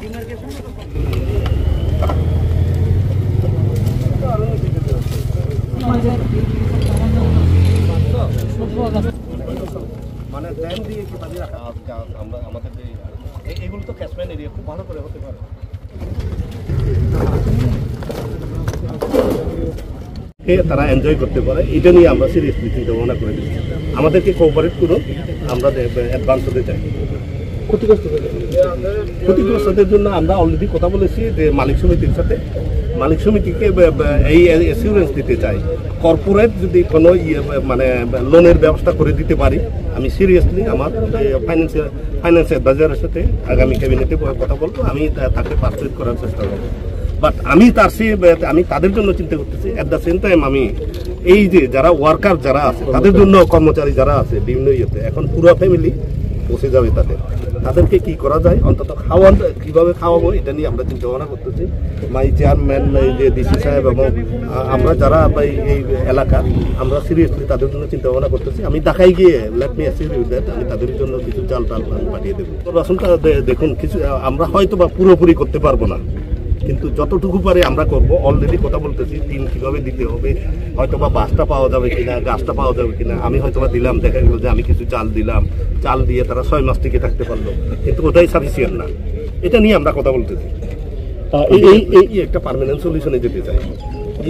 মানে ড্যাম দিয়ে কি পানি রাখা আমরা আমাদের এগুলো তো ক্যাচমেন্ট এরিয়া খুব ভালো করে হতে পারে। তারা এনজয় করতে পারে, এটা নিয়ে আমরা সিরিয়াসলি চিন্তা ভাবনা করে দিচ্ছি। আমাদেরকে কোঅপারেট করুন, আমরা অ্যাডভান্স হতে চাই। ক্ষতিগ্রস্তদের জন্য আমরা অলরেডি কথা বলেছি যে মালিক সমিতির সাথে, মালিক সমিতিকে এই অ্যাসিউরেন্স দিতে চাই। কর্পোরেট যদি কোনো মানে লোনের ব্যবস্থা করে দিতে পারি, আমি সিরিয়াসলি আমার ফাইন্যান্স অ্যাডভাইজারের সাথে আগামী ক্যাবিনেটে কথা বলবো, আমি তাকে পারসুয়েট করার চেষ্টা করবো। বাট আমি আমি তাদের জন্য চিন্তা করতেছি। অ্যাট দ্য সেম টাইম আমি এই যে যারা ওয়ার্কার যারা আছে তাদের জন্য, কর্মচারী যারা আছে বিভিন্ন ইয়েতে, এখন পুরো ফ্যামিলি বসে যাবে, তাদেরকে কি করা যায়, অন্তত কিভাবে খাওয়াবো, এটা নিয়ে আমরা চিন্তা ভাবনা করতেছি। মাই চেয়ারম্যান যে ডিসি সাহেব এবং আমরা যারা এই এলাকার, আমরা সিরিয়াসলি তাদের জন্য চিন্তা ভাবনা করতেছি। আমি ঢাকায় গিয়ে let me assure you that আমি তাদের জন্য কিছু চাল পাঠিয়ে দেবো। রাশনটা দেখুন, কিছু আমরা হয়তো বা পুরোপুরি করতে পারবো না, কিন্তু যতটুকু পারে আমরা করবো। অলরেডি কথা বলতেছি টিম কিভাবে দিতে হবে, হয়তো বা বাসটা পাওয়া যাবে কিনা, গাছটা পাওয়া যাবে কিনা। আমি হয়তো বা দিলাম, দেখা গেল যে আমি কিছু চাল দিলাম, চাল দিয়ে তারা 6 মাস টিকে থাকতে পারলো, কিন্তু ওটাই সাফিসিয়েন্ট না। এটা নিয়ে আমরা কথা বলতেছি, এই একটা পার্মানেন্ট সলিউশনে যেতে চাই।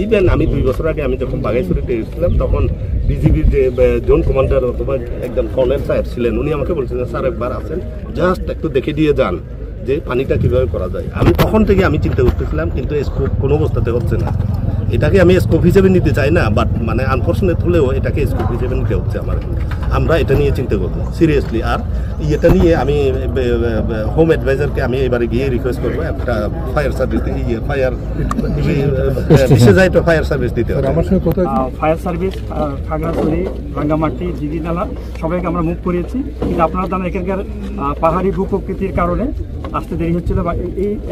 ইভেন আমি 2 বছর আগে আমি যখন বাঘাইছড়িতে এসেছিলাম, তখন বিজিবির যে জোন কমান্ডার অথবা একজন কর্নেল সাহেব ছিলেন, উনি আমাকে বলছিলেন স্যার একবার আসেন, জাস্ট একটু দেখে দিয়ে যান যে পানিটা কিভাবে করা যায়। আমি তখন থেকে আমি চিন্তা করতেছিলাম, কিন্তু স্কোপ কোনো অবস্থাতে হচ্ছে না। এটাকে আমি স্কোপ হিসেবে নিতে চাই না, বাট মানে আনফর্চুনেট হলেও এটাকে স্কোপ হিসেবে নিতে হচ্ছে আমরা এটা নিয়ে চিন্তা করবো সিরিয়াসলি। আর এটা নিয়ে আমি হোম অ্যাডভাইজারকে আমি এবারে গিয়ে রিকোয়েস্ট করবো একটা ফায়ার সার্ভিস, বিশেষায়িত ফায়ার সার্ভিস দিতে হবে। ফায়ার সার্ভিস খাগড়াছড়ি, রাঙ্গামাটি, জিজিনালা সবাইকে আমরা মুভ করিয়েছি, কিন্তু আপনারা জানেন এখানকার পাহাড়ি ভূপ্রকৃতির কারণে আসতে দেরি হচ্ছিল।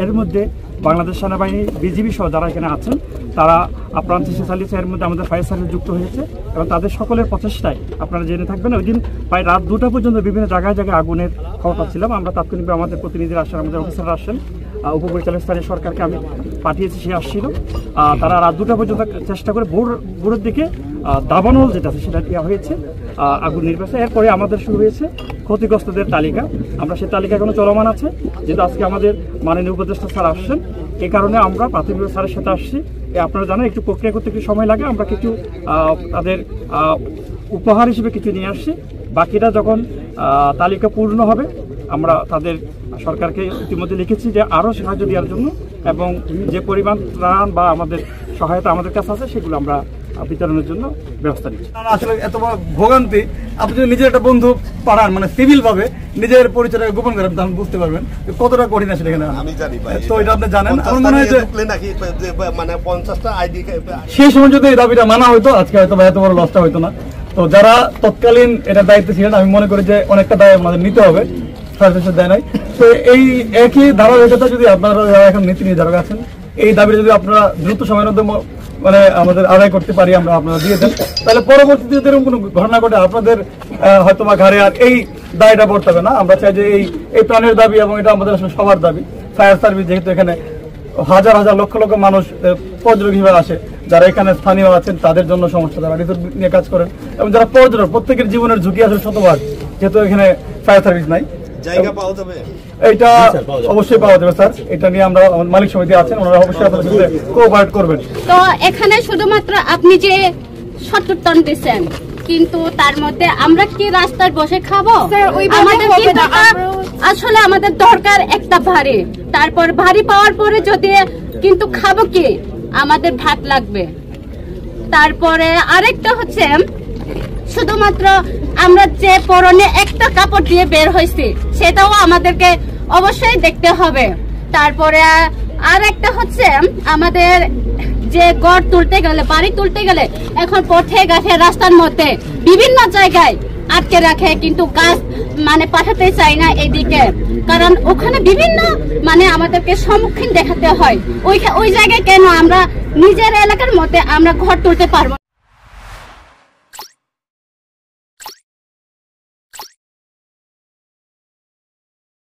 এর মধ্যে বাংলাদেশ সেনাবাহিনী, বিজিবি সহ যারা এখানে আছেন তারা আপ্রাণ চেষ্টা চালিয়েছে। এর মধ্যে আমাদের ফায়ার সার্ভিস যুক্ত হয়েছে এবং তাদের সকলের প্রচেষ্টায় আপনারা জেনে থাকবেন, ওই দিন প্রায় রাত 2টা পর্যন্ত বিভিন্ন জায়গায় আগুনের খবর পাচ্ছিলাম। আমরা তাৎক্ষণিকভাবে আমাদের প্রতিনিধিরা আসেন, আমাদের অফিসাররা আসেন, উপপরিচালক স্তরের সরকারকে আমি পাঠিয়েছি, সে আসছিল। তারা রাত 2টা পর্যন্ত চেষ্টা করে ভোরের দিকে দাবানল যেটা আছে সেটা দেওয়া হয়েছে আগুন নির্বাচন। এরপরে আমাদের শুরু হয়েছে ক্ষতিগ্রস্তদের তালিকা। আমরা সেই তালিকা এখনো চলমান আছে, যেহেতু আজকে আমাদের মাননীয় উপদেষ্টা স্যার আসছেন, এই কারণে আমরা প্রাথমিক স্যারের সাথে আসছি। আপনারা জানেন একটু প্রক্রিয়া করতে একটু সময় লাগে, আমরা কিছু তাদের উপহার হিসেবে কিছু নিয়ে আসছি। বাকিটা যখন তালিকা পূর্ণ হবে আমরা তাদের সরকারকে ইতিমধ্যে লিখেছি যে আরও সাহায্য দেওয়ার জন্য, এবং যে পরিমাণ ত্রাণ বা আমাদের সহায়তা আমাদের কাছে আছে সেগুলো আমরা বিতরণের জন্য ব্যবস্থা নিচ্ছি। আসলে এত বড় ভোগান্তি, আপনি যদি নিজের একটা বন্ধু পাঠান, মানে সিভিল ভাবে নিজের পরিচয় গোপন করেন, তাহলে বুঝতে পারবেন কতটা কঠিন আসলে এখানে। আমি জানি ভাই, তো এটা আপনি জানেন। আমার মনে হয় যে মানে 50টা আইডি সেই সময় যদি এই দাবিটা মানা হইতো, আজকে হয়তো এত বড় লসটা হইতো না। তো যারা তৎকালীন এটা দায়িত্বে ছিলেন, আমি মনে করি যে অনেকটা দায় আমাদের নিতে হবে, দেয় নাই। তো এই একই ধারাবাহিকতা যদি আপনারা এখন নীতি নির্ধারক আছেন, এই দাবিটা যদি আপনারা দ্রুত সময়ের মধ্যে মানে আমাদের আদায় করতে পারি, আমরা আপনারা দিয়ে দেন, তাহলে পরবর্তীতে যদি এরকম কোনো ঘটনা ঘটে আপনাদের হয়তো বা ঘাড়ে আর এই দায়টা বর্তাবে না। আমরা চাই যে এই প্রাণের দাবি, এবং এটা আমাদের আসলে সবার দাবি। ফায়ার সার্ভিস যেহেতু এখানে হাজার হাজার লক্ষ লক্ষ মানুষ পর্যটক হিসেবে আসে, যারা এখানে স্থানীয় আছেন তাদের জন্য সমস্যা, যারা রিসোর্ট নিয়ে কাজ করেন এবং যারা পর্যটক, প্রত্যেকের জীবনের ঝুঁকি আসলে শতভাগ, যেহেতু এখানে ফায়ার সার্ভিস নাই। জায়গা পাওয়া যাবে, এটা অবশ্যই পাওয়া যাবে স্যার। এটা নিয়ে আমরা মালিক সমিতি আছেন, ওনারা অবশ্যই আপনাদের সাথে কোঅপারেট করবেন। তো এখানে শুধুমাত্র আপনি যে 70 টন দিচ্ছেন, কিন্তু তার মধ্যে আমরা কি রাস্তায় বসে খাবো? আসলে আমাদের দরকার একটা ভারী, তারপর ভারী পাওয়ার পরে যদি কিন্তু খাবো কি, আমাদের ভাত লাগবে। তারপরে আরেকটা হচ্ছে শুধুমাত্র আমরা যে পরনে একটা কাপড় দিয়ে বের হয়েছি সেটাও আমাদেরকে অবশ্যই দেখতে হবে। তারপরে আর একটা হচ্ছে আমাদের যে ঘর তুলতে গেলে, বাড়ি তুলতে গেলে এখন পথে ঘাটে রাস্তার মধ্যে বিভিন্ন জায়গায় আটকে রাখে, কিন্তু কাজ মানে পাঠাতে চাই না এদিকে, কারণ ওখানে বিভিন্ন মানে আমাদেরকে সম্মুখীন দেখাতে হয়। ওই জায়গায় কেন আমরা নিজের এলাকার মধ্যে আমরা ঘর তুলতে পারবো?